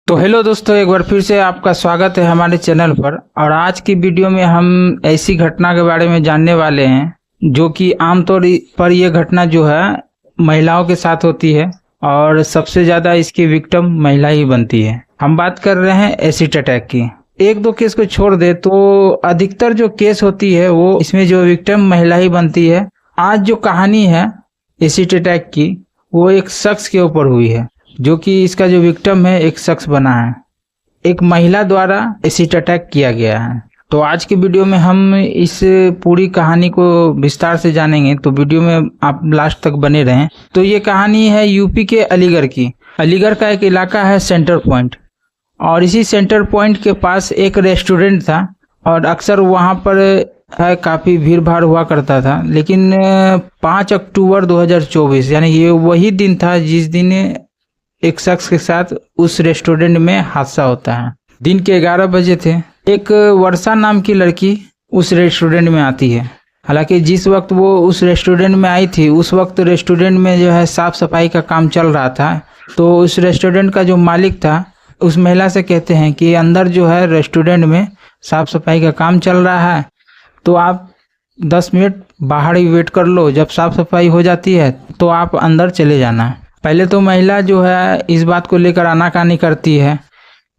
तो हेलो दोस्तों, एक बार फिर से आपका स्वागत है हमारे चैनल पर। और आज की वीडियो में हम ऐसी घटना के बारे में जानने वाले हैं जो कि आमतौर पर यह घटना जो है महिलाओं के साथ होती है और सबसे ज़्यादा इसकी विक्टिम महिला ही बनती है। हम बात कर रहे हैं एसिड अटैक की। एक दो केस को छोड़ दे तो अधिकतर जो केस होती है वो इसमें जो विक्टिम महिला ही बनती है। आज जो कहानी है एसिड अटैक की वो एक शख्स के ऊपर हुई है, जो कि इसका जो विक्टिम है एक शख्स बना है। एक महिला द्वारा एसिड अटैक किया गया है। तो आज की वीडियो में हम इस पूरी कहानी को विस्तार से जानेंगे, तो वीडियो में आप लास्ट तक बने रहें। तो ये कहानी है यूपी के अलीगढ़ की। अलीगढ़ का एक इलाका है सेंटर पॉइंट, और इसी सेंटर पॉइंट के पास एक रेस्टोरेंट था और अक्सर वहाँ पर काफ़ी भीड़ भाड़ हुआ करता था। लेकिन 5 अक्टूबर 2024 यानी ये वही दिन था जिस दिन एक शख्स के साथ उस रेस्टोरेंट में हादसा होता है। दिन के 11 बजे थे। एक वर्षा नाम की लड़की उस रेस्टोरेंट में आती है। हालांकि जिस वक्त वो उस रेस्टोरेंट में आई थी उस वक्त रेस्टोरेंट में जो है साफ सफाई का काम चल रहा था। तो उस रेस्टोरेंट का जो मालिक था उस महिला से कहते हैं कि अंदर जो है रेस्टोरेंट में साफ सफाई का काम चल रहा है, तो आप 10 मिनट बाहर ही वेट कर लो, जब साफ सफाई हो जाती है तो आप अंदर चले जाना। पहले तो महिला जो है इस बात को लेकर आनाकानी करती है,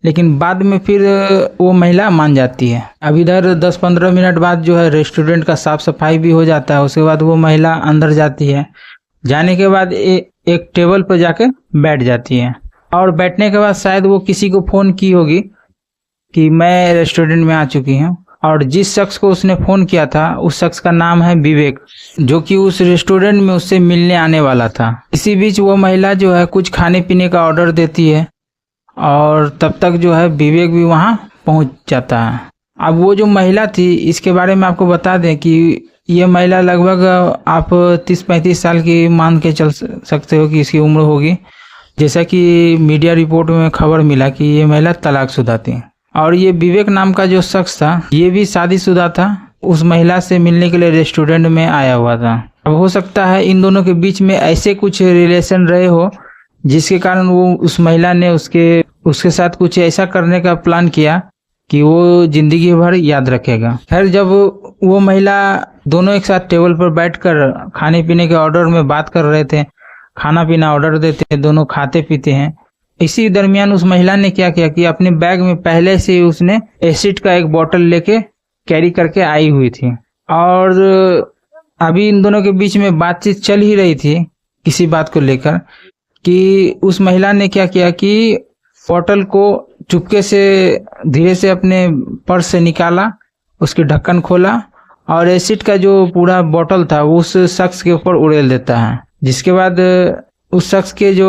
लेकिन बाद में फिर वो महिला मान जाती है। अब इधर 10-15 मिनट बाद जो है रेस्टोरेंट का साफ सफाई भी हो जाता है। उसके बाद वो महिला अंदर जाती है। जाने के बाद एक टेबल पर जाके बैठ जाती है, और बैठने के बाद शायद वो किसी को फ़ोन की होगी कि मैं रेस्टोरेंट में आ चुकी हूँ। और जिस शख्स को उसने फ़ोन किया था उस शख्स का नाम है विवेक, जो कि उस रेस्टोरेंट में उससे मिलने आने वाला था। इसी बीच वो महिला जो है कुछ खाने पीने का ऑर्डर देती है, और तब तक जो है विवेक भी वहाँ पहुँच जाता है। अब वो जो महिला थी इसके बारे में आपको बता दें कि ये महिला लगभग आप 30-35 साल की मान के चल सकते हो कि इसकी उम्र होगी। जैसा कि मीडिया रिपोर्ट में खबर मिला कि ये महिला तलाकशुदा थी। और ये विवेक नाम का जो शख्स था ये भी शादीशुदा था। उस महिला से मिलने के लिए रेस्टोरेंट में आया हुआ था। अब हो सकता है इन दोनों के बीच में ऐसे कुछ रिलेशन रहे हो जिसके कारण वो उस महिला ने उसके साथ कुछ ऐसा करने का प्लान किया कि वो जिंदगी भर याद रखेगा। खैर, जब वो महिला दोनों एक साथ टेबल पर बैठकर खाने पीने के ऑर्डर में बात कर रहे थे, खाना पीना ऑर्डर देते हैं, दोनों खाते पीते हैं। इसी दरमियान उस महिला ने क्या किया कि अपने बैग में पहले से ही उसने एसिड का एक बोतल लेके कैरी करके आई हुई थी। और अभी इन दोनों के बीच में बातचीत चल ही रही थी किसी बात को लेकर कि उस महिला ने क्या किया कि बोतल को चुपके से धीरे से अपने पर्स से निकाला, उसके ढक्कन खोला और एसिड का जो पूरा बोतल था वो उस शख्स के ऊपर उड़ेल देता है। जिसके बाद उस शख्स के जो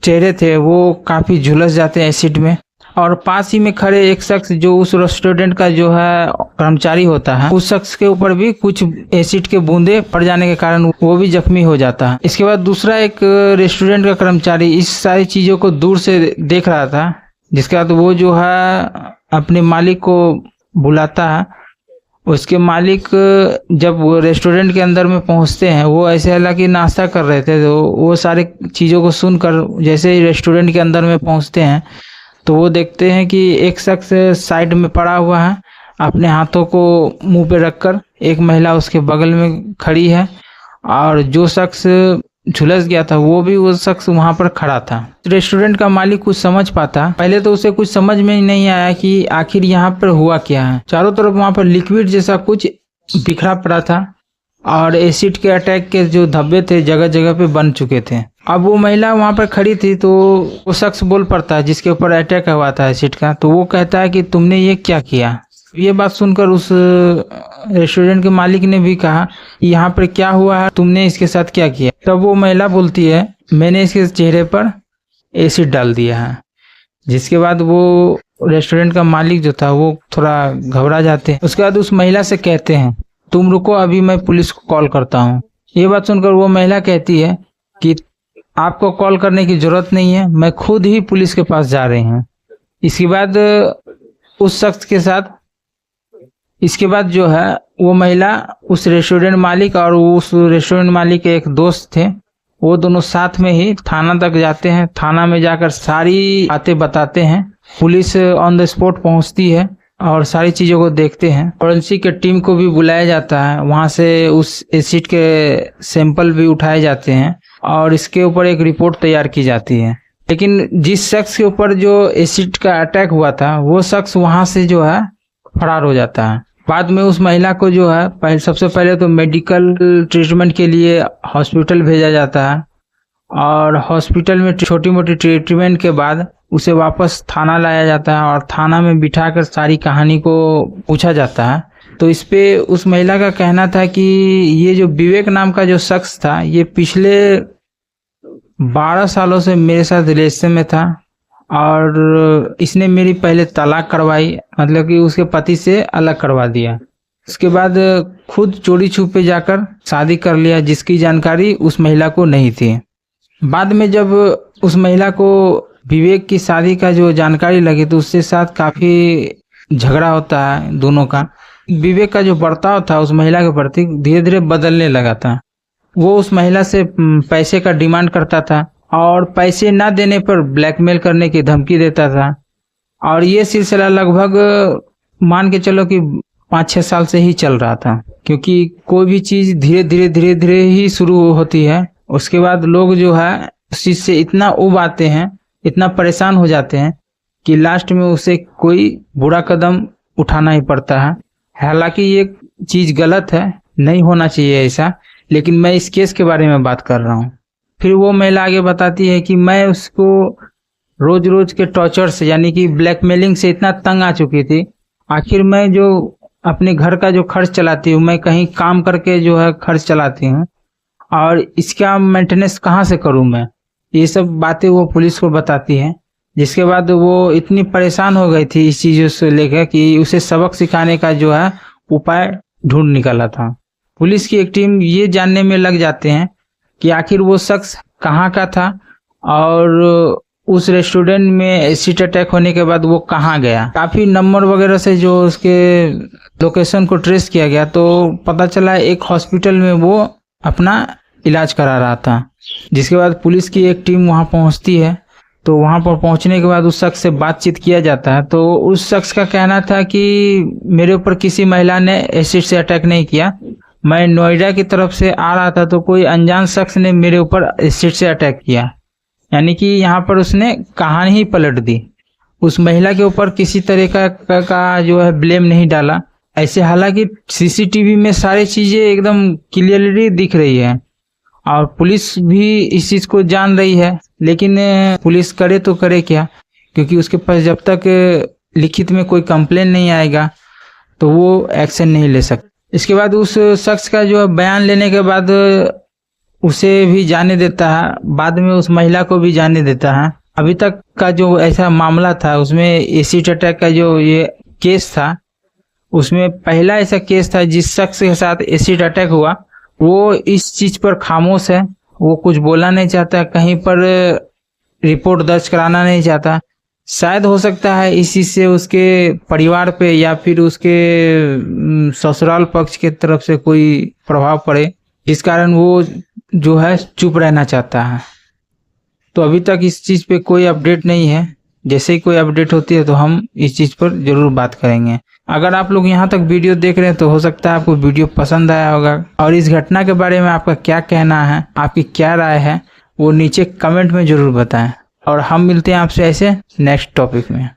चेहरे थे वो काफ़ी झुलस जाते हैं एसिड में। और पास ही में खड़े एक शख्स जो उस रेस्टोरेंट का जो है कर्मचारी होता है, उस शख्स के ऊपर भी कुछ एसिड के बूंदे पड़ जाने के कारण वो भी जख्मी हो जाता है। इसके बाद दूसरा एक रेस्टोरेंट का कर्मचारी इस सारी चीज़ों को दूर से देख रहा था। जिसके बाद वो जो है अपने मालिक को बुलाता है। उसके मालिक जब वो रेस्टोरेंट के अंदर में पहुंचते हैं, वो ऐसे हालांकि नाश्ता कर रहे थे, तो वो सारे चीज़ों को सुनकर जैसे ही रेस्टोरेंट के अंदर में पहुंचते हैं तो वो देखते हैं कि एक शख्स साइड में पड़ा हुआ है, अपने हाथों को मुंह पे रखकर। एक महिला उसके बगल में खड़ी है, और जो शख्स झुलस गया था वो भी वो शख्स वहाँ पर खड़ा था। रेस्टोरेंट का मालिक कुछ समझ पाता, पहले तो उसे कुछ समझ में नहीं आया कि आखिर यहाँ पर हुआ क्या है। चारों तरफ वहाँ पर लिक्विड जैसा कुछ बिखरा पड़ा था, और एसिड के अटैक के जो धब्बे थे जगह जगह पे बन चुके थे। अब वो महिला वहाँ पर खड़ी थी, तो वो शख्स बोल पड़ता है जिसके ऊपर अटैक हुआ था एसिड का। तो वो कहता है कि तुमने ये क्या किया। ये बात सुनकर उस रेस्टोरेंट के मालिक ने भी कहा यहाँ पर क्या हुआ है, तुमने इसके साथ क्या किया। तब वो महिला बोलती है मैंने इसके चेहरे पर एसिड डाल दिया है। जिसके बाद वो रेस्टोरेंट का मालिक जो था वो थोड़ा घबरा जाते हैं। उसके बाद उस महिला से कहते हैं तुम रुको, अभी मैं पुलिस को कॉल करता हूँ। ये बात सुनकर वो महिला कहती है कि आपको कॉल करने की जरूरत नहीं है, मैं खुद ही पुलिस के पास जा रही हूँ। इसके बाद उस शख्स के साथ इसके बाद जो है वो महिला उस रेस्टोरेंट मालिक और उस रेस्टोरेंट मालिक के एक दोस्त थे, वो दोनों साथ में ही थाना तक जाते हैं। थाना में जाकर सारी बातें बताते हैं। पुलिस ऑन द स्पॉट पहुंचती है और सारी चीज़ों को देखते हैं। फॉरेंसिक के टीम को भी बुलाया जाता है, वहां से उस एसिड के सैंपल भी उठाए जाते हैं और इसके ऊपर एक रिपोर्ट तैयार की जाती है। लेकिन जिस शख्स के ऊपर जो एसिड का अटैक हुआ था वो शख्स वहां से जो है फरार हो जाता है। बाद में उस महिला को जो है सबसे पहले तो मेडिकल ट्रीटमेंट के लिए हॉस्पिटल भेजा जाता है और हॉस्पिटल में छोटी मोटी ट्रीटमेंट के बाद उसे वापस थाना लाया जाता है और थाना में बिठाकर सारी कहानी को पूछा जाता है। तो इस पे उस महिला का कहना था कि ये जो विवेक नाम का जो शख्स था ये पिछले 12 सालों से मेरे साथ रिलेशन में था और इसने मेरी पहले तलाक करवाई, मतलब कि उसके पति से अलग करवा दिया। उसके बाद खुद चोरी छुपे जाकर शादी कर लिया, जिसकी जानकारी उस महिला को नहीं थी। बाद में जब उस महिला को विवेक की शादी का जो जानकारी लगी तो उसके साथ काफी झगड़ा होता है दोनों का। विवेक का जो बर्ताव था उस महिला के प्रति धीरे धीरे बदलने लगा था। वो उस महिला से पैसे का डिमांड करता था और पैसे ना देने पर ब्लैकमेल करने की धमकी देता था और ये सिलसिला लगभग मान के चलो कि 5-6 साल से ही चल रहा था, क्योंकि कोई भी चीज धीरे धीरे ही शुरू होती है। उसके बाद लोग जो है उस चीज से इतना उब आते हैं, इतना परेशान हो जाते हैं कि लास्ट में उसे कोई बुरा कदम उठाना ही पड़ता है। हालांकि ये चीज गलत है, नहीं होना चाहिए ऐसा, लेकिन मैं इस केस के बारे में बात कर रहा हूँ। फिर वो महिला आगे बताती है कि मैं उसको रोज रोज के टॉर्चर से यानी कि ब्लैकमेलिंग से इतना तंग आ चुकी थी। आखिर मैं जो अपने घर का जो खर्च चलाती हूँ, मैं कहीं काम करके जो है खर्च चलाती हूँ और इसका मेंटेनेंस कहाँ से करूँ मैं, ये सब बातें वो पुलिस को बताती है। जिसके बाद वो इतनी परेशान हो गई थी इस चीज़ों से लेकर कि उसे सबक सिखाने का जो है उपाय ढूंढ निकाला था। पुलिस की एक टीम ये जानने में लग जाते हैं कि आखिर वो शख्स कहाँ का था और उस रेस्टोरेंट में एसिड अटैक होने के बाद वो कहाँ गया। काफ़ी नंबर वगैरह से जो उसके लोकेशन को ट्रेस किया गया तो पता चला एक हॉस्पिटल में वो अपना इलाज करा रहा था। जिसके बाद पुलिस की एक टीम वहां पहुंचती है। तो वहां पर पहुंचने के बाद उस शख्स से बातचीत किया जाता है। तो उस शख्स का कहना था कि मेरे ऊपर किसी महिला ने एसिड से अटैक नहीं किया, मैं नोएडा की तरफ से आ रहा था तो कोई अनजान शख्स ने मेरे ऊपर एसिड से अटैक किया। यानी कि यहाँ पर उसने कहानी ही पलट दी। उस महिला के ऊपर किसी तरह का जो है ब्लेम नहीं डाला। ऐसे हालांकि सीसीटीवी में सारी चीजें एकदम क्लियरली दिख रही है और पुलिस भी इस चीज को जान रही है, लेकिन पुलिस करे तो करे क्या, क्योंकि उसके पास जब तक लिखित में कोई कंप्लेन नहीं आएगा तो वो एक्शन नहीं ले सकता। इसके बाद उस शख्स का जो बयान लेने के बाद उसे भी जाने देता है, बाद में उस महिला को भी जाने देता है। अभी तक का जो ऐसा मामला था उसमें एसिड अटैक का जो ये केस था उसमें पहला ऐसा केस था जिस शख्स के साथ एसिड अटैक हुआ वो इस चीज पर खामोश है, वो कुछ बोलना नहीं चाहता, कहीं पर रिपोर्ट दर्ज कराना नहीं चाहता। शायद हो सकता है इस चीज से उसके परिवार पे या फिर उसके ससुराल पक्ष के तरफ से कोई प्रभाव पड़े, इस कारण वो जो है चुप रहना चाहता है। तो अभी तक इस चीज पे कोई अपडेट नहीं है। जैसे ही कोई अपडेट होती है तो हम इस चीज पर जरूर बात करेंगे। अगर आप लोग यहाँ तक वीडियो देख रहे हैं तो हो सकता है आपको वीडियो पसंद आया होगा और इस घटना के बारे में आपका क्या कहना है, आपकी क्या राय है, वो नीचे कमेंट में जरूर बताएं और हम मिलते हैं आपसे ऐसे नेक्स्ट टॉपिक में।